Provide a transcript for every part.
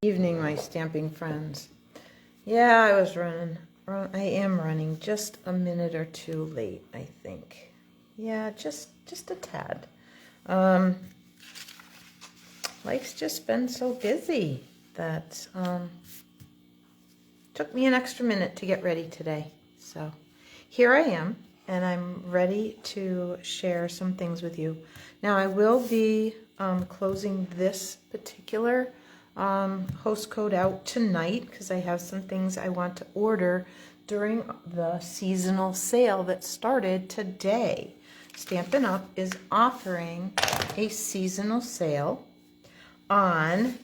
Evening, my stamping friends. Yeah, I am running just a minute or two late, I think. Yeah, just a tad. Life's just been so busy that took me an extra minute to get ready today. So here I am, and I'm ready to share some things with you. Now I will be closing this particular host code out tonight because I have some things I want to order during the seasonal sale that started today. Stampin' Up! Is offering a seasonal sale on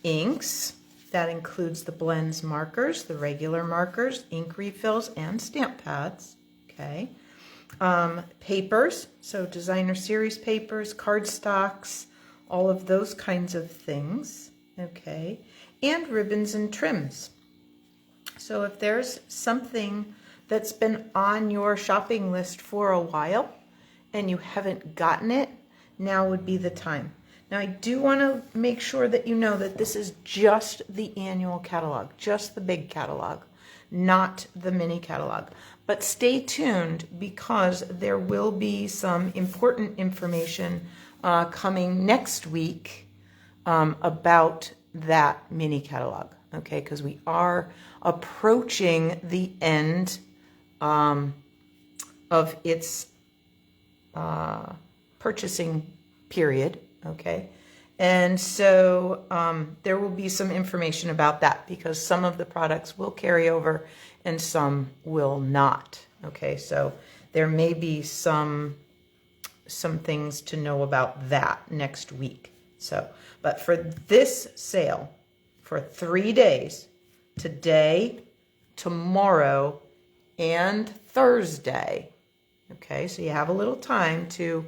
inks. That includes the blends markers, the regular markers, ink refills, and stamp pads. Okay. Papers, so designer series papers, cardstocks, all of those kinds of things. Okay. And ribbons and trims. So if there's something that's been on your shopping list for a while and you haven't gotten it, now would be the time. Now I do want to make sure that you know that this is just the annual catalog, just the big catalog, not the mini catalog. But stay tuned because there will be some important information coming next week about that mini catalog, okay? Because we are approaching the end of its purchasing period, okay? And so there will be some information about that because some of the products will carry over and some will not, okay? So there may be some things to know about that next week. So, but for this sale, for 3 days, today, tomorrow, and Thursday, okay? So you have a little time to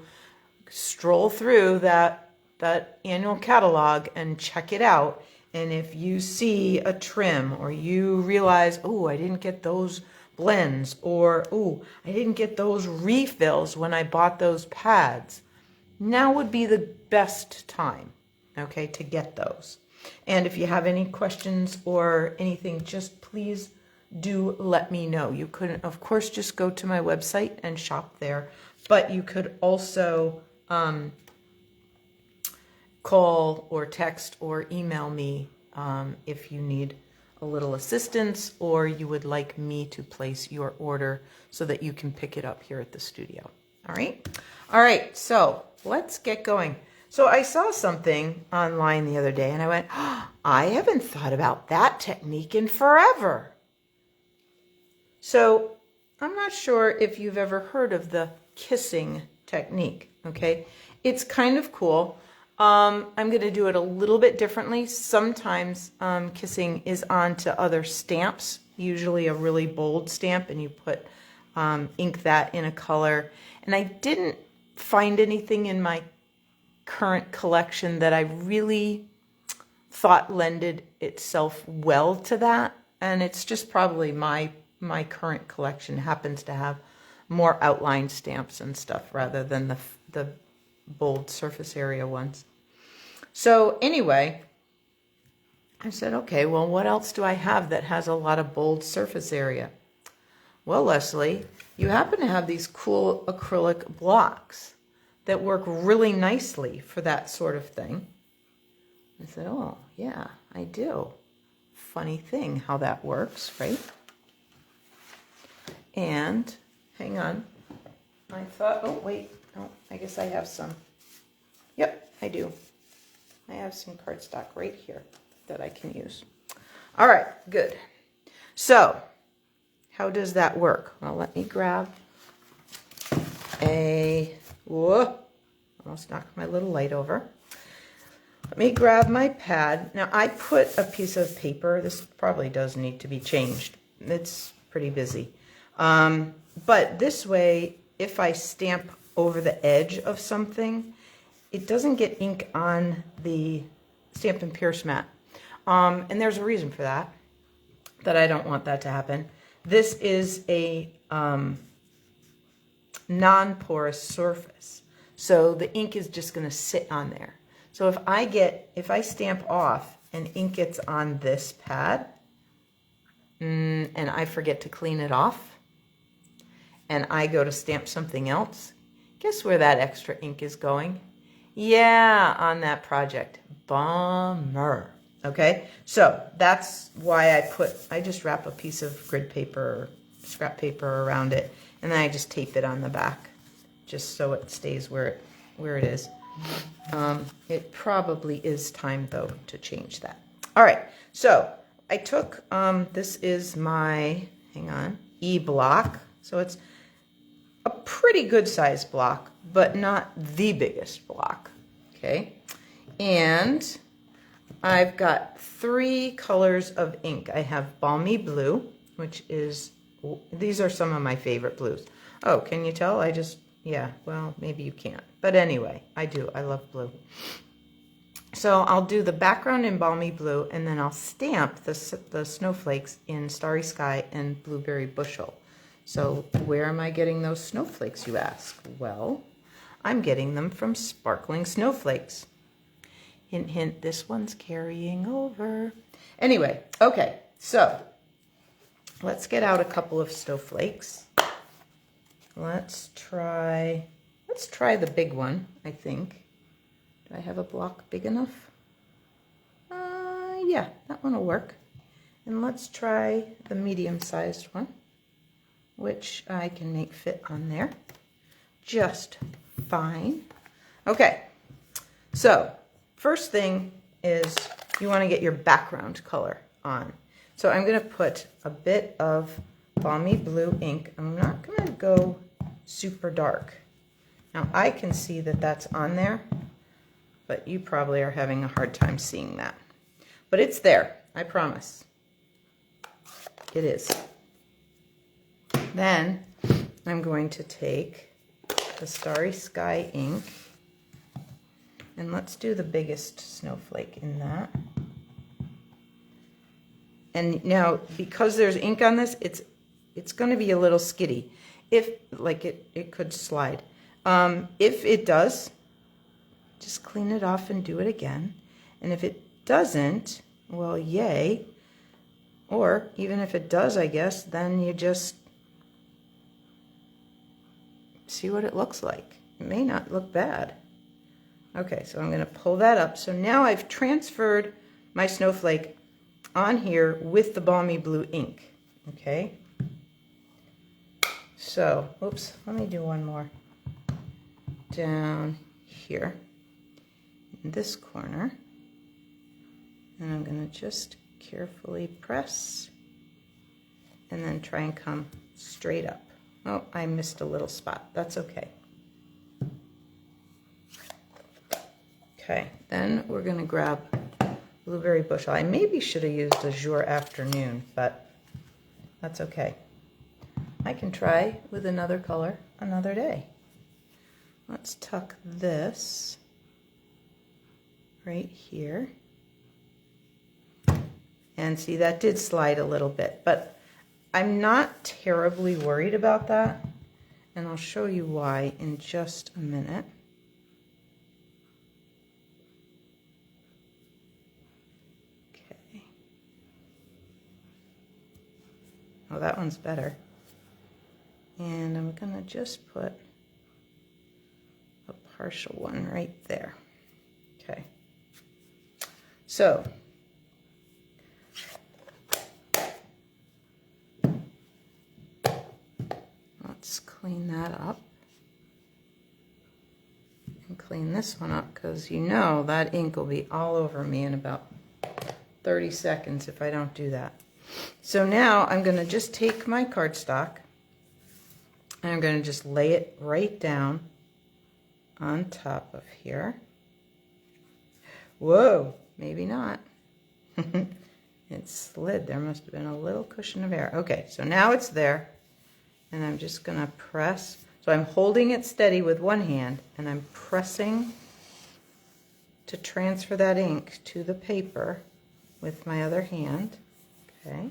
stroll through that annual catalog and check it out. And if you see a trim or you realize, oh, I didn't get those blends, or oh, I didn't get those refills when I bought those pads, now would be the best time, okay, to get those. And if you have any questions or anything, just please do let me know. You could, of course, just go to my website and shop there, but you could also call or text or email me if you need a little assistance or you would like me to place your order so that you can pick it up here at the studio. All right, so let's get going. So I saw something online the other day and I went, oh, I haven't thought about that technique in forever. So I'm not sure if you've ever heard of the kissing technique, okay? It's kind of cool. I'm going to do it a little bit differently. Sometimes kissing is onto other stamps, usually a really bold stamp, and you put ink that in a color. And I didn't find anything in my current collection that I really thought lended itself well to that. And it's just probably my current collection happens to have more outline stamps and stuff rather than the bold surface area ones. So anyway, I said, okay, well, what else do I have that has a lot of bold surface area? Well, Leslie, you happen to have these cool acrylic blocks that work really nicely for that sort of thing. I said, oh, yeah, I do. Funny thing how that works, right? And hang on. I thought, oh, wait. Oh, I guess I have some. Yep, I do. I have some cardstock right here that I can use. All right, good. So, how does that work? Well, let me grab whoa, almost knocked my little light over. Let me grab my pad. Now, I put a piece of paper. This probably does need to be changed. It's pretty busy. But this way, if I stamp over the edge of something, it doesn't get ink on the Stampin' Pierce mat. And there's a reason for that I don't want that to happen. This is a non-porous surface. So the ink is just going to sit on there. So if I stamp off and ink gets on this pad, and I forget to clean it off, and I go to stamp something else, guess where that extra ink is going? Yeah, on that project. Bummer. Okay, so that's why I just wrap a piece of grid paper or scrap paper around it, and then I just tape it on the back, just so it stays where it is. It probably is time, though, to change that. All right, so I took, this is my, hang on, E block. So it's a pretty good size block, but not the biggest block, okay? And I've got 3 colors of ink. I have Balmy Blue, which is, these are some of my favorite blues. Oh, can you tell? Yeah, well, maybe you can't. But anyway, I do. I love blue. So I'll do the background in Balmy Blue, and then I'll stamp the snowflakes in Starry Sky and Blueberry Bushel. So where am I getting those snowflakes, you ask? Well, I'm getting them from Sparkling Snowflakes. Hint, hint, this one's carrying over. Anyway, okay, so let's get out a couple of snowflakes. Let's try the big one, I think. Do I have a block big enough? Yeah, that one will work. And let's try the medium-sized one, which I can make fit on there just fine. Okay, so first thing is you want to get your background color on. So I'm going to put a bit of Balmy Blue ink. I'm not going to go super dark. Now I can see that that's on there, but you probably are having a hard time seeing that. But it's there, I promise. It is. Then I'm going to take the Starry Sky ink, and let's do the biggest snowflake in that. And now, because there's ink on this, it's going to be a little skiddy. If, like, it could slide. If it does, just clean it off and do it again. And if it doesn't, well, yay. Or even if it does, I guess, then you just see what it looks like. It may not look bad. Okay, so I'm going to pull that up. So now I've transferred my snowflake on here with the Balmy Blue ink. Okay. So, oops, let me do one more. Down here in this corner. And I'm going to just carefully press and then try and come straight up. Oh, I missed a little spot. That's okay. Okay, then we're going to grab Blueberry Bushel. I maybe should have used Azure Afternoon, but that's okay. I can try with another color another day. Let's tuck this right here. And see, that did slide a little bit, but I'm not terribly worried about that. And I'll show you why in just a minute. Okay. Oh, that one's better. And I'm going to just put a partial one right there. Okay. So, let's clean that up. And clean this one up, because you know that ink will be all over me in about 30 seconds if I don't do that. So now I'm going to just take my cardstock, and I'm going to just lay it right down on top of here. Whoa, maybe not. It slid. There must have been a little cushion of air. Okay, so now it's there, and I'm just going to press. So I'm holding it steady with one hand, and I'm pressing to transfer that ink to the paper with my other hand. Okay.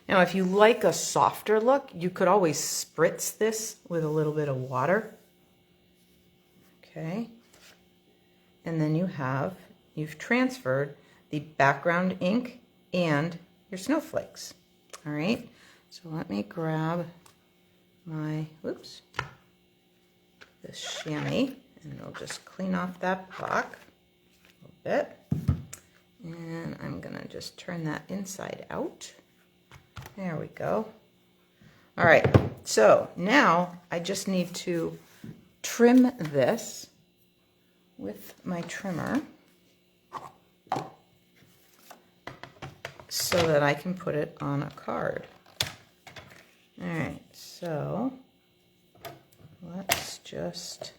Now, if you like a softer look, you could always spritz this with a little bit of water Okay. And then you've transferred the background ink and your snowflakes. All right. So let me grab my, this chamois, and we'll just clean off that block a little bit. And I'm gonna just turn that inside out. There we go. All right, so now I just need to trim this with my trimmer so that I can put it on a card. All right, so let's just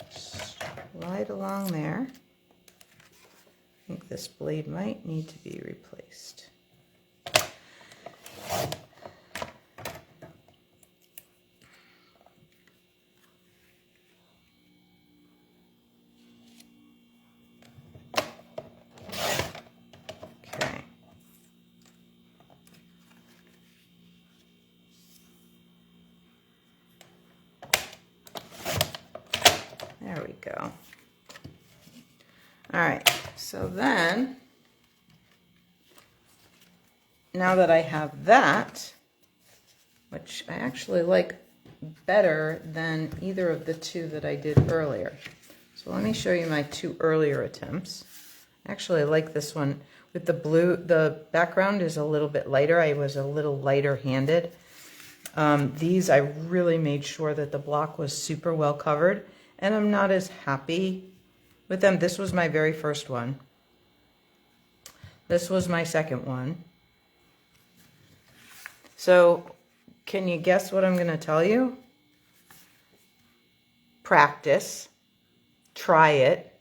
slide along there. I think this blade might need to be replaced. Okay. There we go. All right, so then, now that I have that, which I actually like better than either of the two that I did earlier. So let me show you my two earlier attempts. Actually, I like this one with the blue. The background is a little bit lighter. I was a little lighter handed. These, I really made sure that the block was super well covered, and I'm not as happy with them. This was my very first one. This was my second one. So can you guess what I'm going to tell you? Practice. Try it.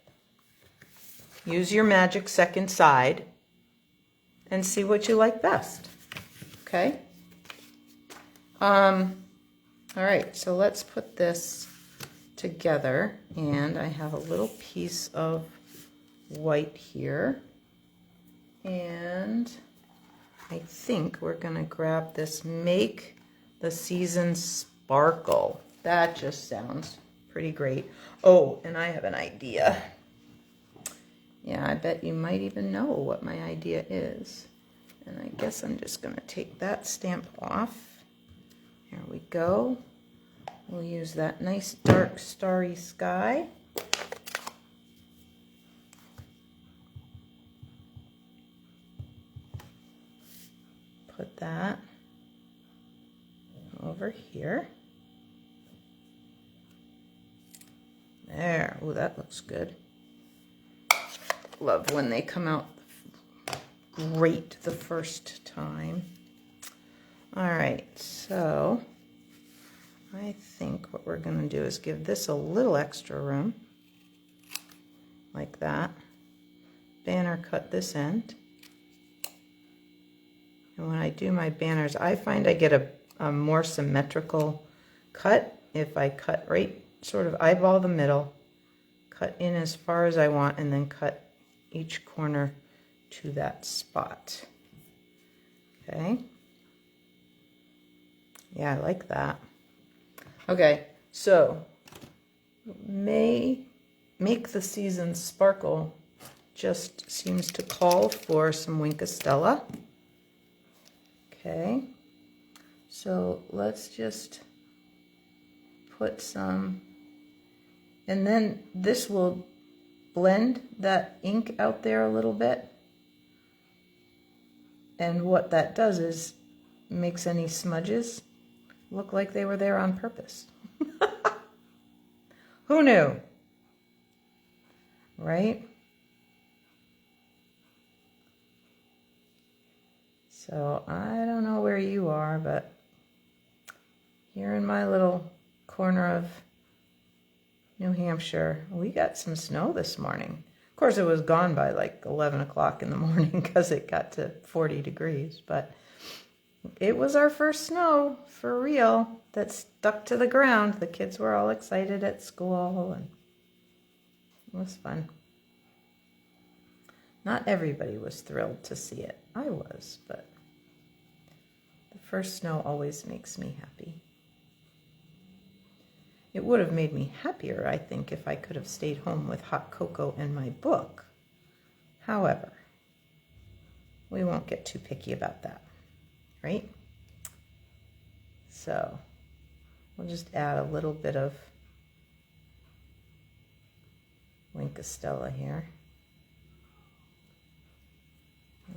Use your magic second side and see what you like best. Okay? All right, so let's put this together, and I have a little piece of white here, and I think we're gonna grab this Make the Season Sparkle. That just sounds pretty great. Oh, and I have an idea. Yeah, I bet you might even know what my idea is. And I guess I'm just gonna take that stamp off. There we go. We'll use that nice dark starry sky. Put that over here. There. Oh, that looks good. Love when they come out great the first time. All right, so I think what we're going to do is give this a little extra room, like that. Banner cut this end. And when I do my banners, I find I get a more symmetrical cut if I cut right, sort of eyeball the middle, cut in as far as I want, and then cut each corner to that spot. Okay. Yeah, I like that. Okay, so Make the Season Sparkle just seems to call for some Wink-a-Stella. Okay, so let's just put some, and then this will blend that ink out there a little bit. And what that does is makes any smudges look like they were there on purpose. Who knew? Right? So I don't know where you are, but here in my little corner of New Hampshire, we got some snow this morning. Of course, it was gone by like 11 o'clock in the morning because it got to 40 degrees, but it was our first snow, for real, that stuck to the ground. The kids were all excited at school, and it was fun. Not everybody was thrilled to see it. I was, but the first snow always makes me happy. It would have made me happier, I think, if I could have stayed home with hot cocoa and my book. However, we won't get too picky about that, right? So we'll just add a little bit of LuvINK&Stella here,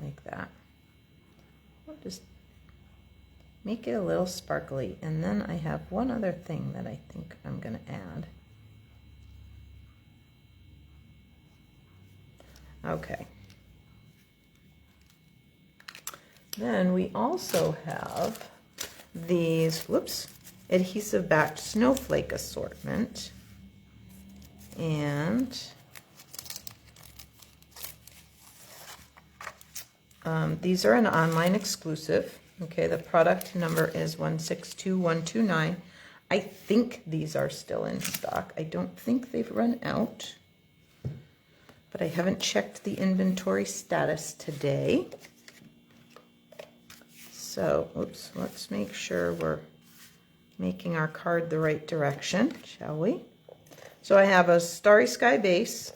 like that. We'll just make it a little sparkly, and then I have one other thing that I think I'm going to add. Okay. Then we also have these, adhesive backed snowflake assortment. And these are an online exclusive. Okay, the product number is 162129. I think these are still in stock. I don't think they've run out, but I haven't checked the inventory status today. So, let's make sure we're making our card the right direction, shall we? So I have a Starry Sky base,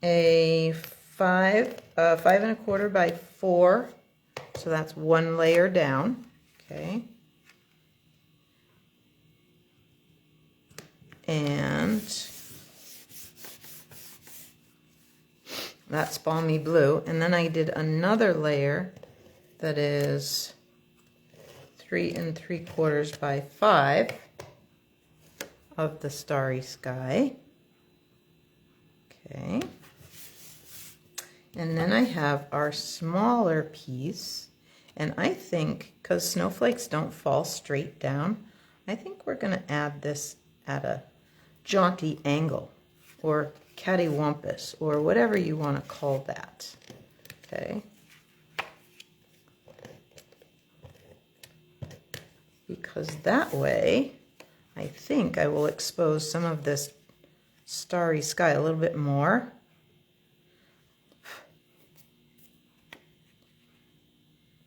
a 5 1/4 by 4, so that's one layer down, okay. And that's balmy blue. And then I did another layer that is 3 3/4 by 5 of the Starry Sky. Okay. And then I have our smaller piece, and I think, because snowflakes don't fall straight down, I think we're going to add this at a jaunty angle, or cattywampus, or whatever you want to call that. Okay. Because that way, I think I will expose some of this Starry Sky a little bit more.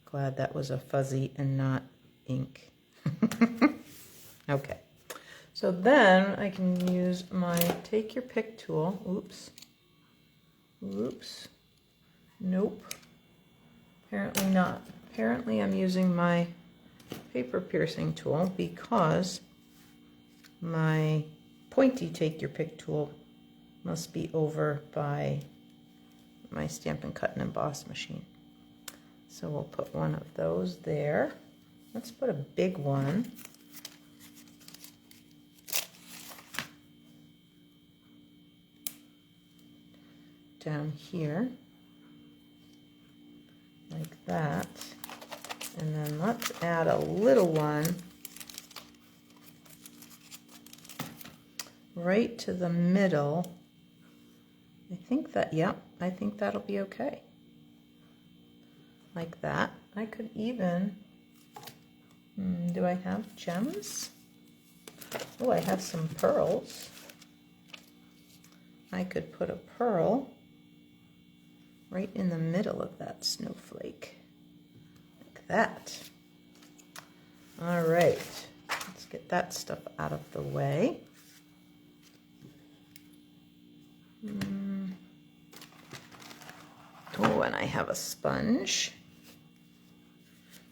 Glad that was a fuzzy and not ink. Okay, so then I can use my take your pick tool. Oops. Nope. Apparently not. Apparently I'm using my paper piercing tool because my pointy take your pick tool must be over by my Stampin' Cut and Emboss machine. So we'll put one of those there. Let's put a big one down here, like that. And then let's add a little one right to the middle. I think that, yep, I think that'll be okay. Like that. I could even, do I have gems? Oh, I have some pearls. I could put a pearl right in the middle of that snowflake. Like that. All right, let's get that stuff out of the way. Oh, and I have a sponge.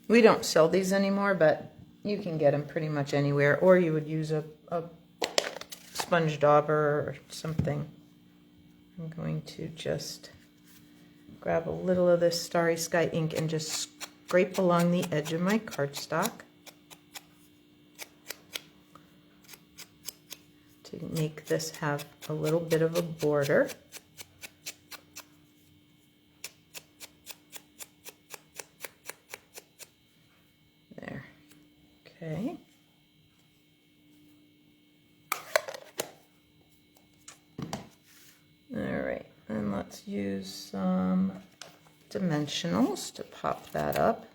We don't sell these anymore, but you can get them pretty much anywhere, or you would use a sponge dauber or something. I'm going to just grab a little of this Starry Sky ink and just scrape along the edge of my cardstock to make this have a little bit of a border. There. Okay. Alright, and let's use some dimensionals to pop that up.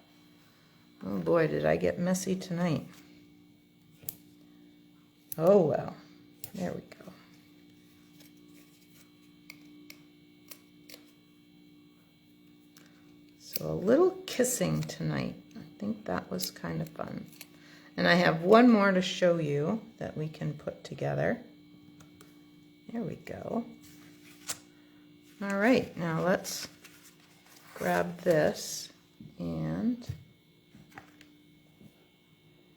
Oh boy, did I get messy tonight. Oh well, there we go. So a little kissing tonight. I think that was kind of fun. And I have one more to show you that we can put together. There we go. All right, now let's grab this, and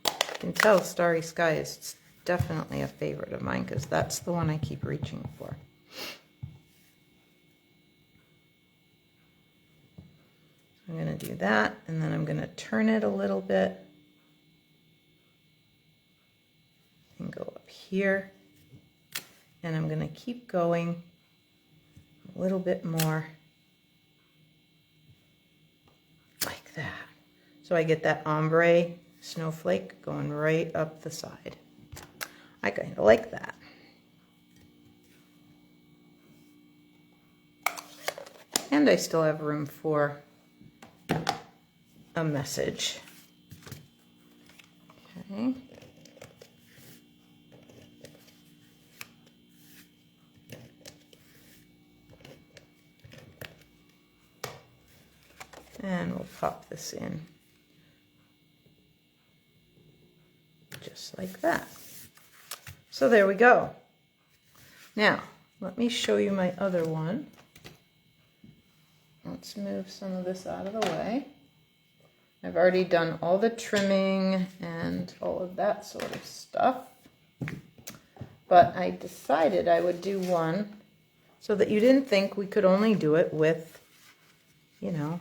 you can tell Starry Sky is definitely a favorite of mine because that's the one I keep reaching for. I'm going to do that, and then I'm going to turn it a little bit and go up here, and I'm going to keep going a little bit more like that. So I get that ombre snowflake going right up the side. I kind of like that. And I still have room for a message. Okay. And we'll pop this in just like that. So there we go. Now, let me show you my other one. Let's move some of this out of the way. I've already done all the trimming and all of that sort of stuff. But I decided I would do one so that you didn't think we could only do it with, you know,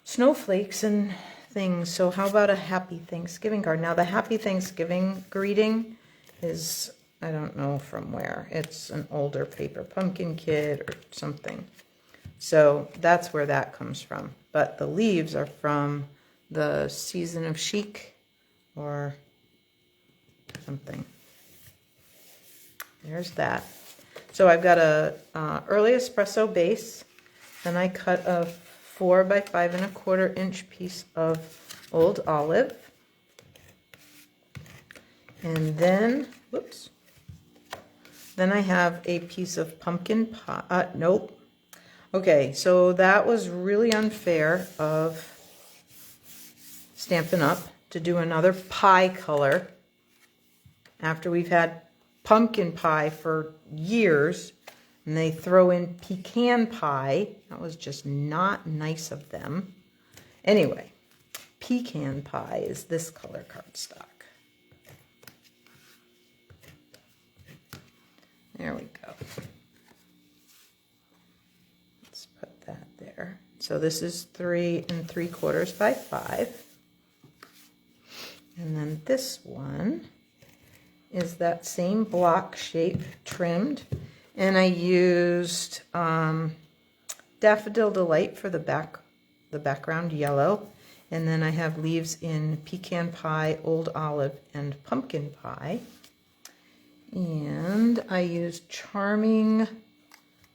snowflakes and things. So how about a Happy Thanksgiving card? Now the Happy Thanksgiving greeting is, I don't know from where. It's an older paper pumpkin kit or something. So that's where that comes from. But the leaves are from the Season of Chic or something. There's that. So I've got a early espresso base. Then I cut a 4 by 5 1/4 inch piece of old olive. And then, whoops. Then I have a piece of pumpkin pie. Nope. Okay, so that was really unfair of Stampin' Up! To do another pie color after we've had pumpkin pie for years, and they throw in pecan pie. That was just not nice of them. Anyway, pecan pie is this color cardstock. There we go. Let's put that there. So this is 3 3/4 by 5. And then this one is that same block shape trimmed. And I used Daffodil Delight for the background yellow. And then I have leaves in pecan pie, old olive, and pumpkin pie. And I used Charming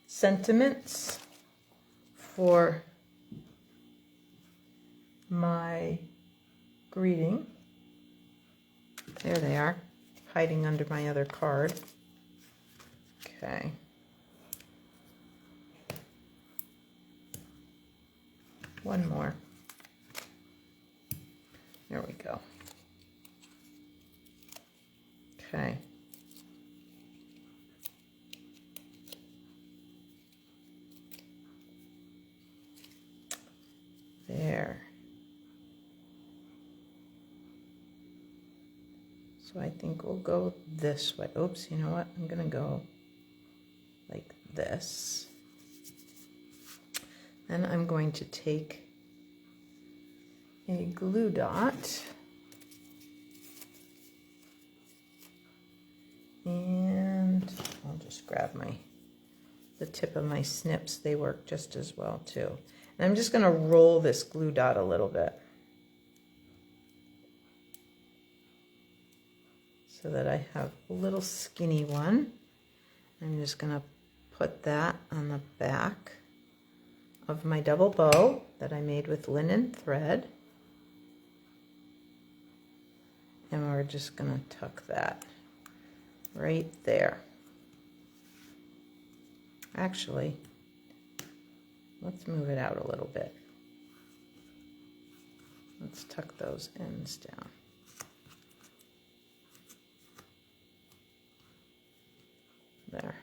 Sentiments for my greeting. There they are, hiding under my other card. Okay. One more. There we go. Okay. There. So I think we'll go this way. Oops, you know what? I'm going to go like this. Then I'm going to take a glue dot and I'll just grab the tip of my snips. They work just as well too. And I'm just going to roll this glue dot a little bit so that I have a little skinny one. I'm just going to put that on the back of my double bow that I made with linen thread. And we're just going to tuck that right there. Actually, let's move it out a little bit. Let's tuck those ends down. There.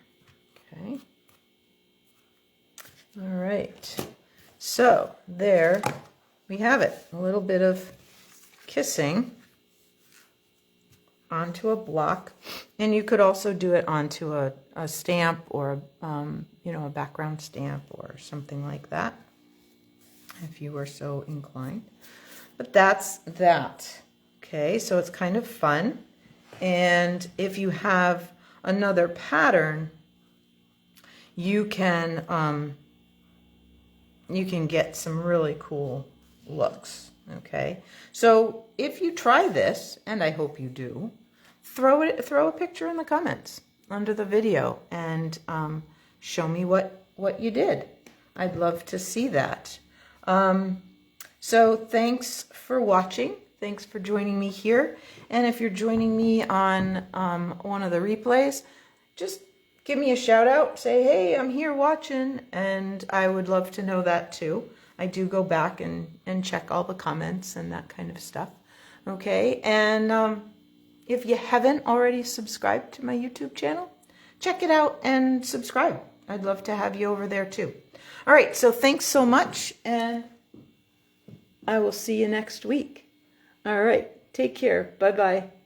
Okay. All right. So there we have it. A little bit of kissing onto a block, and you could also do it onto a stamp or you know, a background stamp or something like that if you were so inclined. But that's that. Okay, so it's kind of fun, and if you have another pattern, you can get some really cool looks. Okay, so if you try this, and I hope you do, throw a picture in the comments under the video and show me what you did. I'd love to see that. So thanks for watching. Thanks for joining me here. And if you're joining me on one of the replays, just give me a shout out. Say, hey, I'm here watching, and I would love to know that too. I do go back and check all the comments and that kind of stuff. Okay, and if you haven't already subscribed to my YouTube channel, check it out and subscribe. I'd love to have you over there too. All right, so thanks so much, and I will see you next week. All right, take care. Bye-bye.